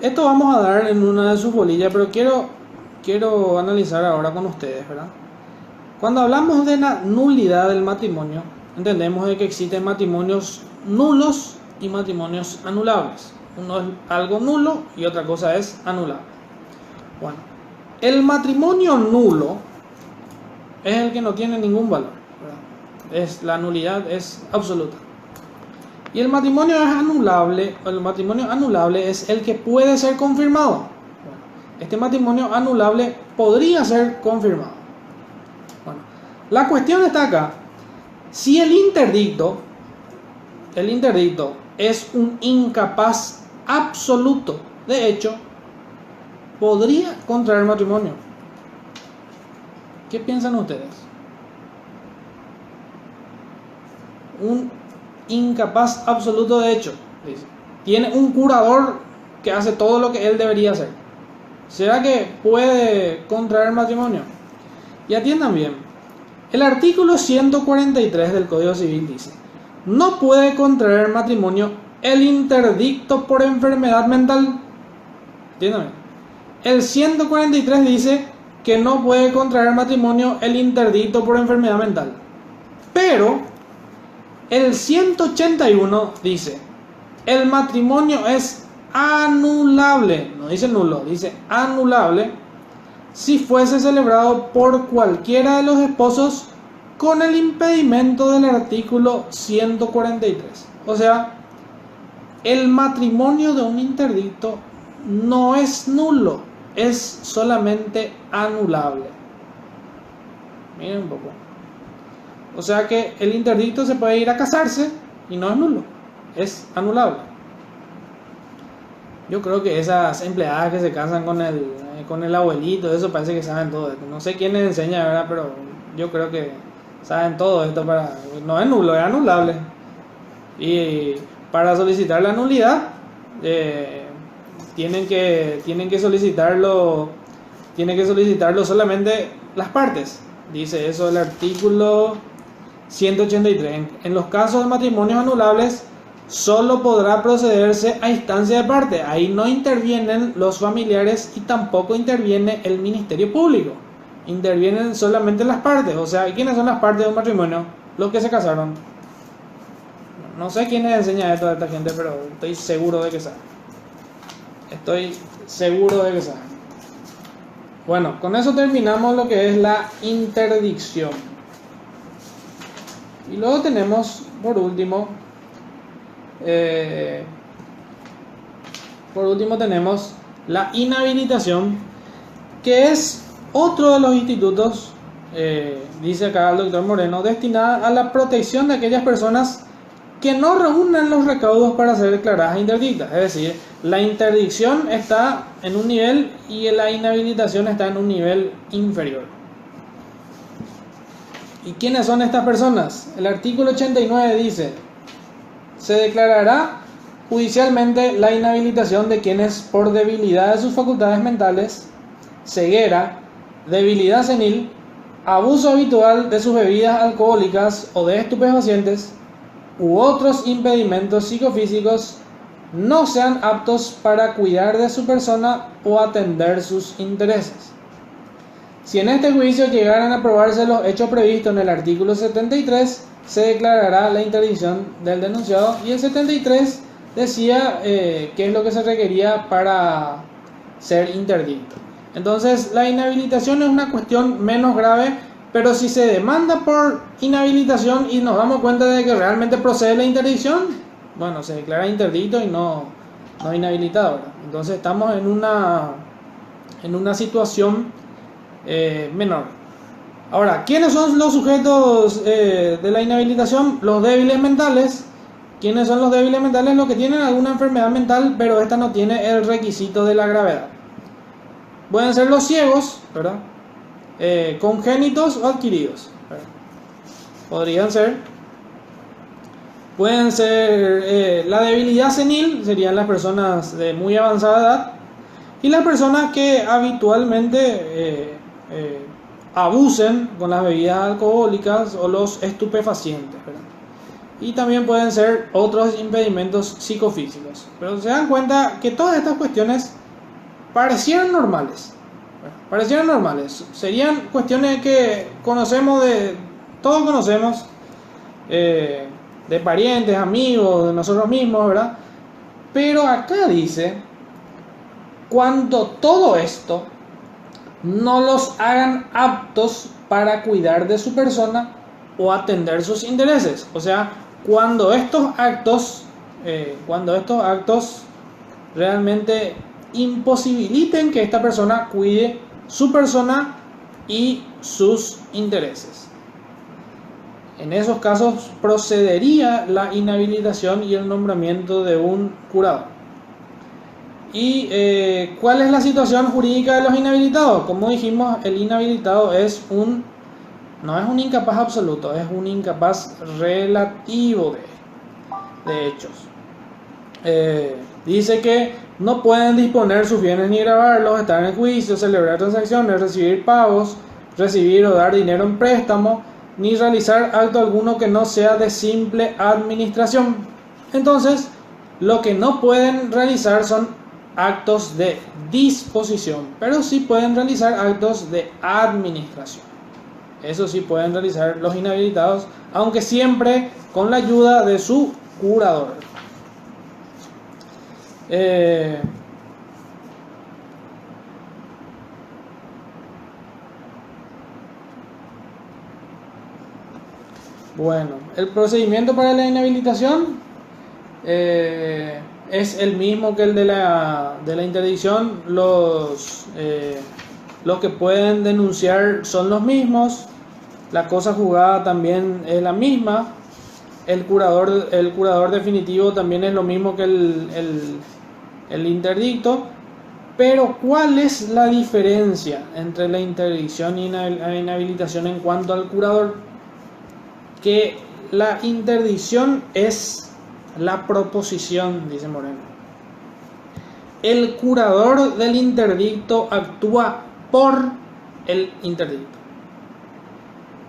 Esto vamos a dar en una de sus bolillas, pero quiero analizar ahora con ustedes, ¿verdad? Cuando hablamos de la nulidad del matrimonio, entendemos de que existen matrimonios nulos y matrimonios anulables. Uno es algo nulo y otra cosa es anulable. Bueno, el matrimonio nulo es el que no tiene ningún valor, ¿verdad? La nulidad es absoluta. Y el matrimonio es anulable, el matrimonio anulable es el que puede ser confirmado. Bueno, este matrimonio anulable podría ser confirmado. Bueno, la cuestión está acá. Si el interdicto es un incapaz absoluto, de hecho, podría contraer matrimonio. ¿Qué piensan ustedes? Un incapaz absoluto de hecho, dice. Tiene un curador que hace todo lo que él debería hacer. ¿Será que puede contraer matrimonio? Y atiendan bien. El artículo 143 del Código Civil dice: no puede contraer matrimonio el interdicto por enfermedad mental. Atiendan bien. El 143 dice que no puede contraer matrimonio el interdicto por enfermedad mental. Pero el 181 dice: el matrimonio es anulable, no dice nulo, dice anulable, si fuese celebrado por cualquiera de los esposos con el impedimento del artículo 143. O sea, el matrimonio de un interdicto no es nulo, es solamente anulable. Miren un poco. O sea que el interdicto se puede ir a casarse y no es nulo, es anulable. Yo creo que esas empleadas que se casan con el abuelito, eso parece que saben todo esto. No sé quién les enseña, ¿verdad? Pero yo creo que saben todo esto. No es nulo, es anulable. Y para solicitar la nulidad, tienen que solicitarlo solamente las partes. Dice eso el artículo 183. En los casos de matrimonios anulables, solo podrá procederse a instancia de parte. Ahí no intervienen los familiares y tampoco interviene el Ministerio Público. Intervienen solamente las partes. O sea, ¿quiénes son las partes de un matrimonio? Los que se casaron. No sé quién les enseña esto a esta gente, pero estoy seguro de que saben. Bueno, con eso terminamos lo que es la interdicción. Y luego tenemos, por último tenemos la inhabilitación, que es otro de los institutos, dice acá el doctor Moreno, destinada a la protección de aquellas personas que no reúnen los recaudos para ser declaradas interdictas. Es decir, la interdicción está en un nivel y la inhabilitación está en un nivel inferior. ¿Y quiénes son estas personas? El artículo 89 dice: se declarará judicialmente la inhabilitación de quienes por debilidad de sus facultades mentales, ceguera, debilidad senil, abuso habitual de sus bebidas alcohólicas o de estupefacientes u otros impedimentos psicofísicos no sean aptos para cuidar de su persona o atender sus intereses. Si en este juicio llegaran a aprobarse los hechos previstos en el artículo 73, se declarará la interdicción del denunciado. Y el 73 decía qué es lo que se requería para ser interdicto. Entonces, la inhabilitación es una cuestión menos grave, pero si se demanda por inhabilitación y nos damos cuenta de que realmente procede la interdicción, bueno, se declara interdicto y no inhabilitado, ¿verdad? Entonces estamos en una situación menor. Ahora, ¿quiénes son los sujetos de la inhabilitación? Los débiles mentales. ¿Quiénes son los débiles mentales? Los que tienen alguna enfermedad mental, pero esta no tiene el requisito de la gravedad. Pueden ser los ciegos, ¿verdad? Congénitos o adquiridos, ¿verdad? Podrían ser. Pueden ser la debilidad senil, serían las personas de muy avanzada edad, y las personas que habitualmente abusen con las bebidas alcohólicas o los estupefacientes, ¿verdad? Y también pueden ser otros impedimentos psicofísicos. Pero se dan cuenta que todas estas cuestiones parecieran normales. Parecieran normales. Serían cuestiones que todos conocemos, de parientes, amigos, de nosotros mismos, ¿verdad? Pero acá dice: cuando todo esto no los hagan aptos para cuidar de su persona o atender sus intereses. O sea, cuando estos actos realmente imposibiliten que esta persona cuide su persona y sus intereses. En esos casos procedería la inhabilitación y el nombramiento de un curador. ¿Y cuál es la situación jurídica de los inhabilitados? Como dijimos, el inhabilitado no es un incapaz absoluto, es un incapaz relativo de hechos. Dice que no pueden disponer sus bienes ni gravarlos, estar en juicio, celebrar transacciones, recibir pagos, recibir o dar dinero en préstamo, ni realizar acto alguno que no sea de simple administración. Entonces, lo que no pueden realizar son actos de disposición, pero sí pueden realizar actos de administración. Eso sí pueden realizar los inhabilitados, aunque siempre con la ayuda de su curador. Bueno, el procedimiento para la inhabilitación es el mismo que el de la interdicción. Los que pueden denunciar son los mismos. La cosa juzgada también es la misma. El curador definitivo también es lo mismo que el interdicto. Pero ¿cuál es la diferencia entre la interdicción y la inhabilitación en cuanto al curador? Que la interdicción es la proposición, dice Moreno. El curador del interdicto actúa por el interdicto.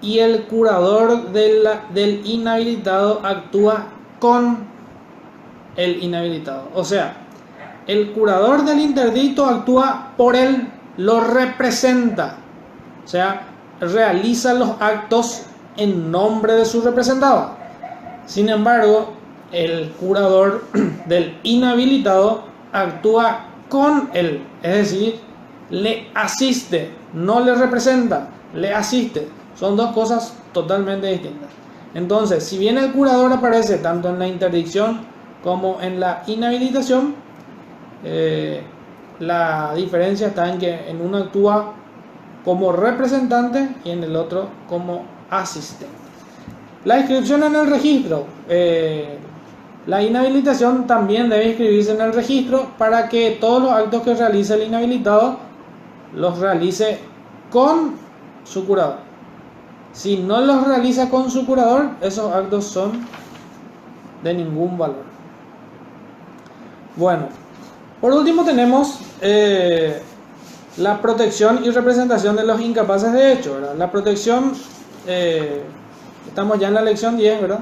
Y el curador del inhabilitado actúa con el inhabilitado. O sea, el curador del interdicto actúa por él, lo representa. O sea, realiza los actos en nombre de su representado. Sin embargo, el curador del inhabilitado actúa con él, es decir, le asiste, no le representa, le asiste. Son dos cosas totalmente distintas. Entonces, si bien el curador aparece tanto en la interdicción como en la inhabilitación, la diferencia está en que en uno actúa como representante y en el otro como asistente. La inscripción en el registro. La inhabilitación también debe inscribirse en el registro para que todos los actos que realice el inhabilitado los realice con su curador. Si no los realiza con su curador, esos actos son de ningún valor. Bueno, por último tenemos la protección y representación de los incapaces de hecho, ¿verdad? La protección, estamos ya en la lección 10, ¿verdad?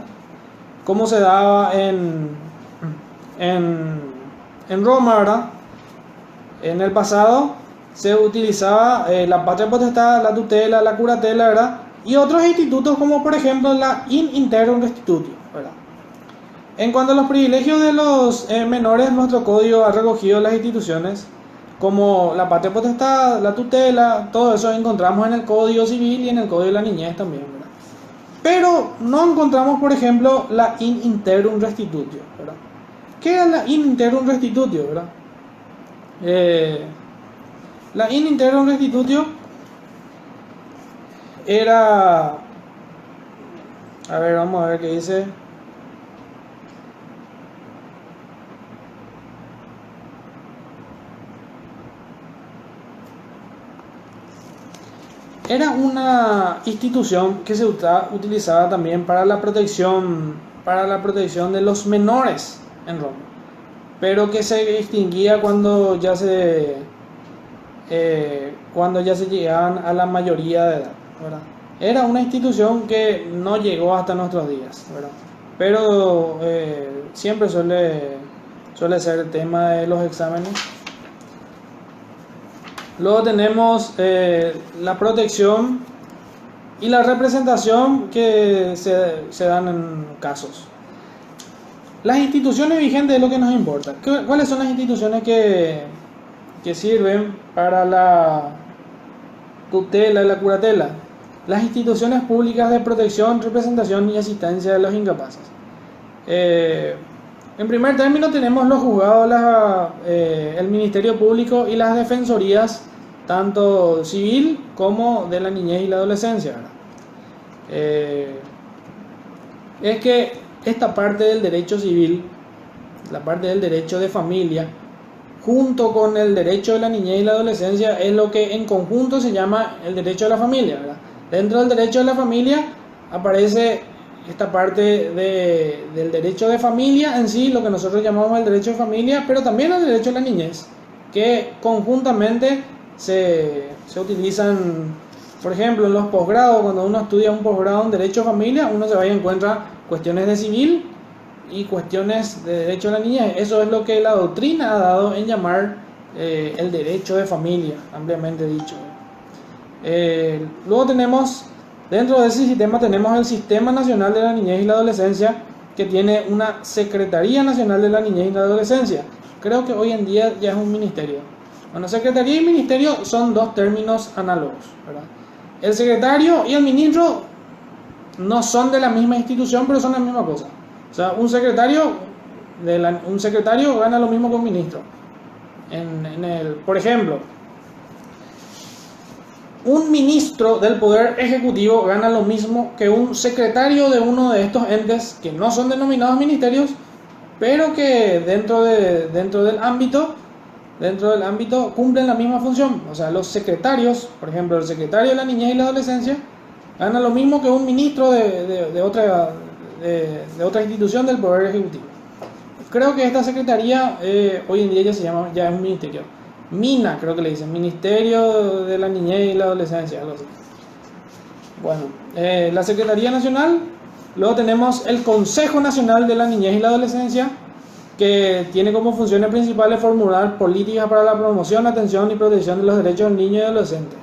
Cómo se daba en Roma, ¿verdad? En el pasado se utilizaba la patria potestad, la tutela, la curatela, ¿verdad? Y otros institutos como por ejemplo la in integrum restitutio, ¿verdad? En cuanto a los privilegios de los menores, nuestro código ha recogido las instituciones como la patria potestad, la tutela, todo eso encontramos en el Código Civil y en el Código de la Niñez también, ¿verdad? Pero no encontramos, por ejemplo, la in integrum restitutio, ¿verdad? ¿Qué era la in integrum restitutio, verdad? La in integrum restitutio era... A ver, vamos a ver qué dice. Era una institución que se utilizaba también para la protección de los menores en Roma, pero que se extinguía cuando ya se llegaban a la mayoría de edad, ¿verdad? Era una institución que no llegó hasta nuestros días, ¿verdad? Pero siempre suele ser el tema de los exámenes. Luego tenemos la protección y la representación que se dan en casos. Las instituciones vigentes es lo que nos importa. ¿Cuáles son las instituciones que sirven para la tutela y la curatela? Las instituciones públicas de protección, representación y asistencia de los incapaces. En primer término tenemos los juzgados, el Ministerio Público y las defensorías, tanto civil como de la niñez y la adolescencia, ¿verdad? Es que esta parte del derecho civil, la parte del derecho de familia, junto con el derecho de la niñez y la adolescencia, es lo que en conjunto se llama el derecho de la familia, ¿verdad? Dentro del derecho de la familia aparece esta parte del derecho de familia en sí, lo que nosotros llamamos el derecho de familia, pero también el derecho de la niñez, que conjuntamente se utilizan, por ejemplo, en los posgrados. Cuando uno estudia un posgrado en derecho de familia, uno se va y encuentra cuestiones de civil y cuestiones de derecho de la niñez. Eso es lo que la doctrina ha dado en llamar el derecho de familia, ampliamente dicho. Luego tenemos, dentro de ese sistema tenemos el Sistema Nacional de la Niñez y la Adolescencia, que tiene una Secretaría Nacional de la Niñez y la Adolescencia. Creo que hoy en día ya es un ministerio. Bueno, secretaría y ministerio son dos términos análogos, ¿verdad? El secretario y el ministro no son de la misma institución, pero son la misma cosa. O sea, un secretario gana lo mismo que un ministro. Por ejemplo, un ministro del Poder Ejecutivo gana lo mismo que un secretario de uno de estos entes que no son denominados ministerios, pero que dentro del ámbito cumplen la misma función. O sea, los secretarios, por ejemplo, el secretario de la niñez y la adolescencia gana lo mismo que un ministro de otra institución del Poder Ejecutivo. Creo que esta secretaría hoy en día ya es un ministerio. MINA, creo que le dicen, Ministerio de la Niñez y la Adolescencia, algo así. Bueno, la Secretaría Nacional. Luego tenemos el Consejo Nacional de la Niñez y la Adolescencia, que tiene como funciones principales formular políticas para la promoción, atención y protección de los derechos del niño y adolescente.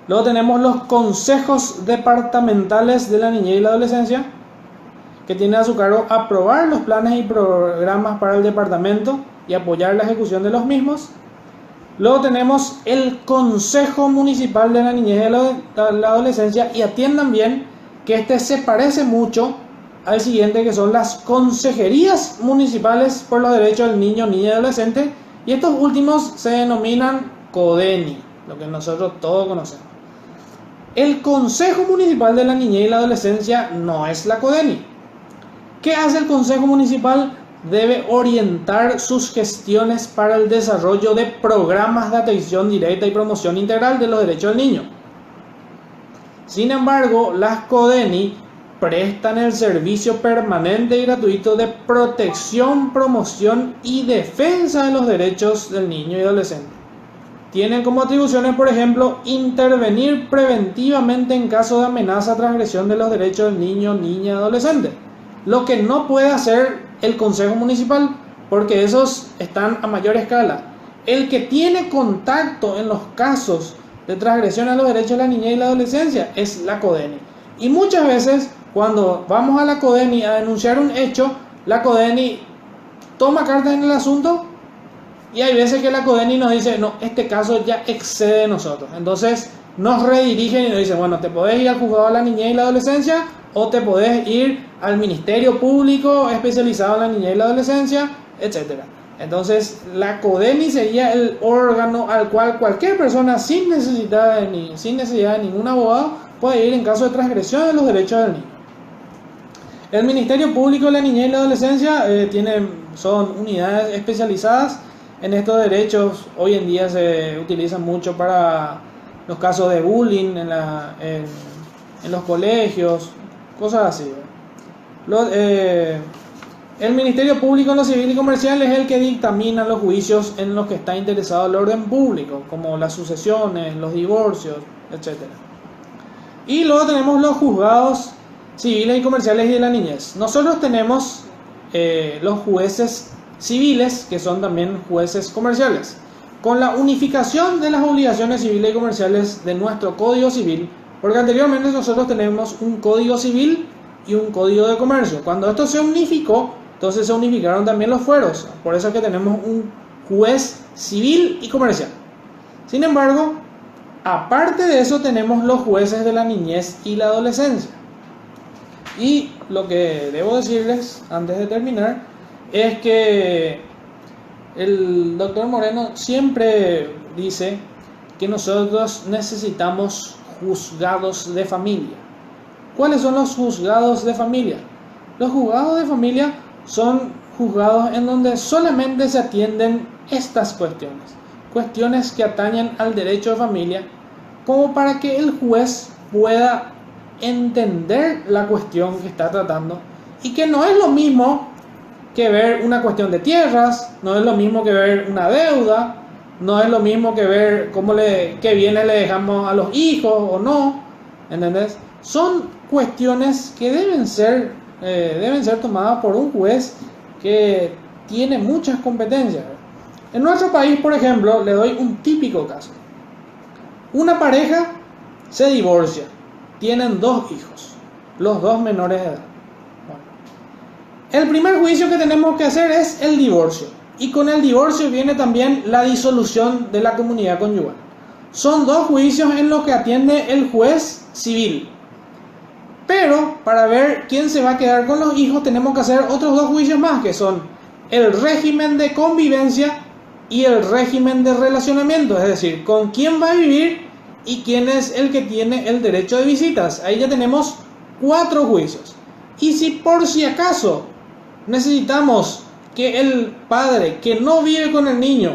Luego tenemos los consejos departamentales de la niñez y la adolescencia, que tiene a su cargo aprobar los planes y programas para el departamento y apoyar la ejecución de los mismos. Luego tenemos el Consejo Municipal de la Niñez y la Adolescencia, y atiendan bien que este se parece mucho al siguiente, que son las Consejerías Municipales por los Derechos del Niño, Niña y Adolescente, y estos últimos se denominan CODENI, lo que nosotros todos conocemos. El Consejo Municipal de la Niñez y la Adolescencia no es la CODENI. ¿Qué hace el Consejo Municipal? Debe orientar sus gestiones para el desarrollo de programas de atención directa y promoción integral de los derechos del niño. Sin embargo, las CODENI prestan el servicio permanente y gratuito de protección, promoción y defensa de los derechos del niño y adolescente. Tienen como atribuciones, por ejemplo, intervenir preventivamente en caso de amenaza o transgresión de los derechos del niño, niña y adolescente. Lo que no puede hacer el Consejo Municipal, porque esos están a mayor escala. El que tiene contacto en los casos de transgresión a los derechos de la niñez y la adolescencia es la CODENI. Y muchas veces, cuando vamos a la CODENI a denunciar un hecho, la CODENI toma cartas en el asunto y hay veces que la CODENI nos dice, no, este caso ya excede de nosotros. Entonces nos redirigen y nos dicen, bueno, te podés ir al juzgado de la niñez y la adolescencia o te podés ir al Ministerio Público especializado en la niñez y la adolescencia, etc. Entonces la CODENI sería el órgano al cual cualquier persona sin necesidad de ningún abogado puede ir en caso de transgresión de los derechos del niño. El Ministerio Público de la Niñez y la Adolescencia son unidades especializadas en estos derechos. Hoy en día se utilizan mucho para los casos de bullying en los colegios, cosas así. El Ministerio Público en lo civil y comercial es el que dictamina los juicios en los que está interesado el orden público, como las sucesiones, los divorcios, etc. Y luego tenemos los juzgados civiles y comerciales y de la niñez. Nosotros tenemos los jueces civiles, que son también jueces comerciales. Con la unificación de las obligaciones civiles y comerciales de nuestro Código Civil, porque anteriormente nosotros tenemos un Código Civil y un Código de Comercio. Cuando esto se unificó, entonces se unificaron también los fueros. Por eso es que tenemos un juez civil y comercial. Sin embargo, aparte de eso tenemos los jueces de la niñez y la adolescencia. Y lo que debo decirles antes de terminar es que el doctor Moreno siempre dice que nosotros necesitamos juzgados de familia. ¿Cuáles son los juzgados de familia? Los juzgados de familia son juzgados en donde solamente se atienden estas cuestiones que atañen al derecho de familia, como para que el juez pueda entender la cuestión que está tratando, y que no es lo mismo que ver una cuestión de tierras, no es lo mismo que ver una deuda, no es lo mismo que ver qué bienes le dejamos a los hijos o no, ¿entendés? Son cuestiones que deben ser tomadas por un juez que tiene muchas competencias. En nuestro país, por ejemplo, le doy un típico caso. Una pareja se divorcia, tienen 2 hijos, los 2 menores de edad. El primer juicio que tenemos que hacer es el divorcio, y con el divorcio viene también la disolución de la comunidad conyugal. Son 2 juicios en los que atiende el juez civil. Pero para ver quién se va a quedar con los hijos tenemos que hacer otros 2 juicios más, que son el régimen de convivencia y el régimen de relacionamiento, es decir, con quién va a vivir y quién es el que tiene el derecho de visitas. Ahí ya tenemos 4 juicios. Y si por si acaso necesitamos que el padre que no vive con el niño,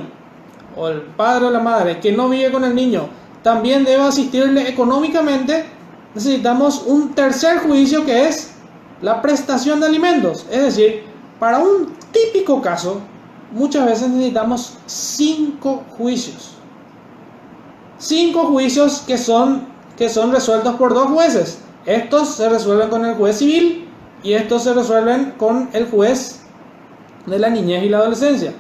o el padre o la madre que no vive con el niño, también debe asistirle económicamente, necesitamos un tercer juicio, que es la prestación de alimentos. Es decir, para un típico caso, muchas veces necesitamos 5 juicios. 5 juicios que son resueltos por 2 jueces. Estos se resuelven con el juez civil y estos se resuelven con el juez de la niñez y la adolescencia.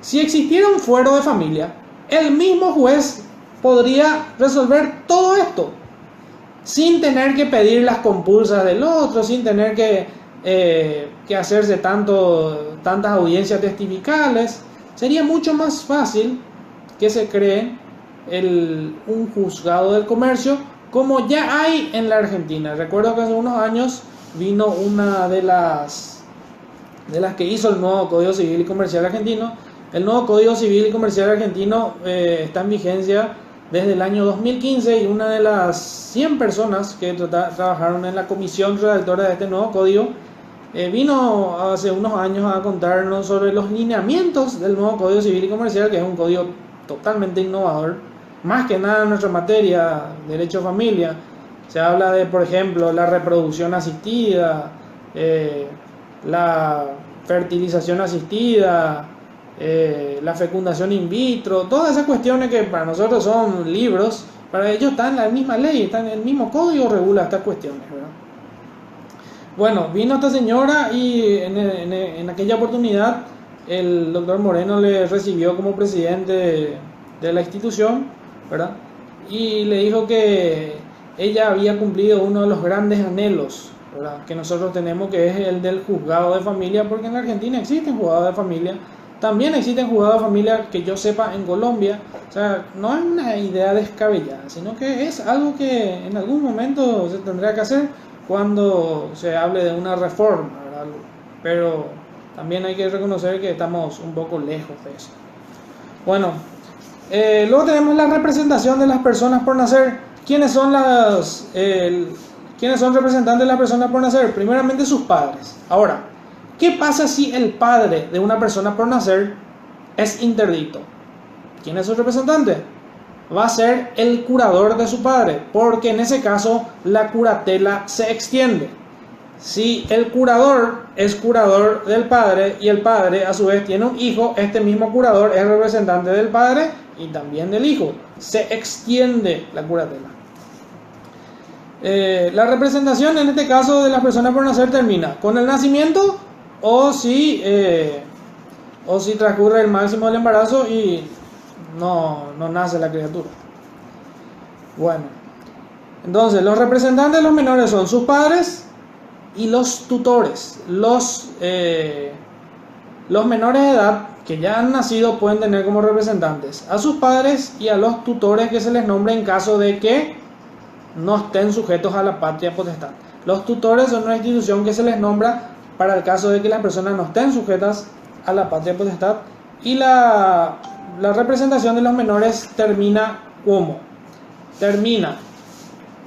Si existiera un fuero de familia, el mismo juez podría resolver todo esto sin tener que pedir las compulsas del otro, sin tener que hacerse tantas audiencias testificales. Sería mucho más fácil que se cree un juzgado del comercio, como ya hay en la Argentina. Recuerdo que hace unos años vino una de las que hizo el nuevo Código Civil y Comercial argentino. El nuevo Código Civil y Comercial argentino está en vigencia desde el año 2015 y una de las 100 personas que trabajaron en la comisión redactora de este nuevo código vino hace unos años a contarnos sobre los lineamientos del nuevo Código Civil y Comercial, que es un código totalmente innovador, más que nada en nuestra materia, derecho a familia. Se habla de, por ejemplo, la reproducción asistida, la fertilización asistida, la fecundación in vitro, todas esas cuestiones que para nosotros son libros, para ellos están en la misma ley, están en el mismo código, regula estas cuestiones, ¿verdad? Bueno, vino esta señora y en aquella oportunidad el doctor Moreno le recibió como presidente de la institución, ¿verdad? Y le dijo que ella había cumplido uno de los grandes anhelos, ¿verdad?, que nosotros tenemos, que es el del juzgado de familia, porque en Argentina existen juzgados de familia, también existen juzgados de familia que yo sepa en Colombia. O sea, no es una idea descabellada, sino que es algo que en algún momento se tendrá que hacer cuando se hable de una reforma, ¿verdad? Pero también hay que reconocer que estamos un poco lejos de eso. Bueno, luego tenemos la representación de las personas por nacer. ¿Quiénes son representantes de las personas por nacer? Primeramente sus padres. Ahora, ¿qué pasa si el padre de una persona por nacer es interdicto? ¿Quién es su representante? Va a ser el curador de su padre, porque en ese caso la curatela se extiende. Si el curador es curador del padre y el padre a su vez tiene un hijo, este mismo curador es representante del padre y también del hijo. Se extiende la curatela. La representación en este caso de las personas por nacer termina con el nacimiento o si transcurre el máximo del embarazo y no nace la criatura. Bueno, entonces los representantes de los menores son sus padres y los tutores. Los menores de edad que ya han nacido pueden tener como representantes a sus padres y a los tutores que se les nombre en caso de que no estén sujetos a la patria potestad. Los tutores son una institución que se les nombra para el caso de que las personas no estén sujetas a la patria potestad. Y la representación de los menores termina ¿cómo? Termina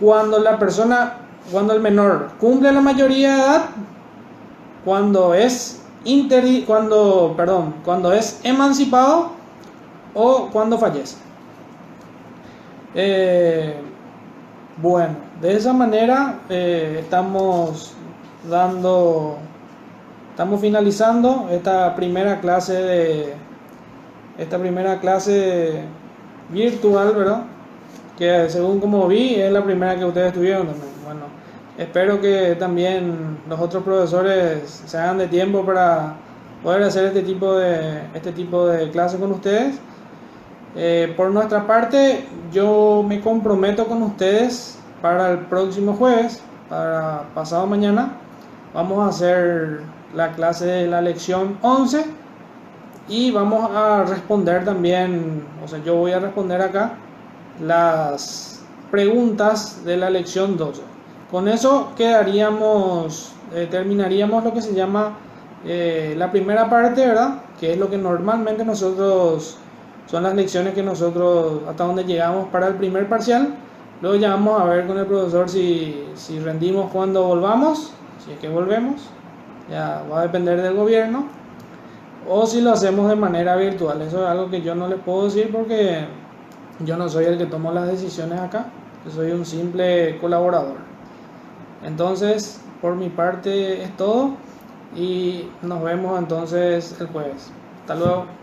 cuando el menor cumple la mayoría de edad, cuando es emancipado o cuando fallece. Bueno, de esa manera estamos finalizando esta primera clase virtual, ¿verdad? Que según como vi es la primera que ustedes tuvieron también. Bueno, espero que también los otros profesores se hagan de tiempo para poder hacer este tipo de clases con ustedes. Por nuestra parte, yo me comprometo con ustedes para el próximo jueves, para pasado mañana, vamos a hacer la clase de la lección 11 y vamos a responder también, o sea, yo voy a responder acá las preguntas de la lección 12. Con eso terminaríamos lo que se llama la primera parte, ¿verdad? Que es lo que normalmente son las lecciones que nosotros hasta donde llegamos para el primer parcial. Luego ya vamos a ver con el profesor si rendimos cuando volvamos, si es que volvemos, ya va a depender del gobierno, o si lo hacemos de manera virtual. Eso es algo que yo no les puedo decir porque yo no soy el que toma las decisiones acá, yo soy un simple colaborador. Entonces, por mi parte es todo y nos vemos entonces el jueves. Hasta luego.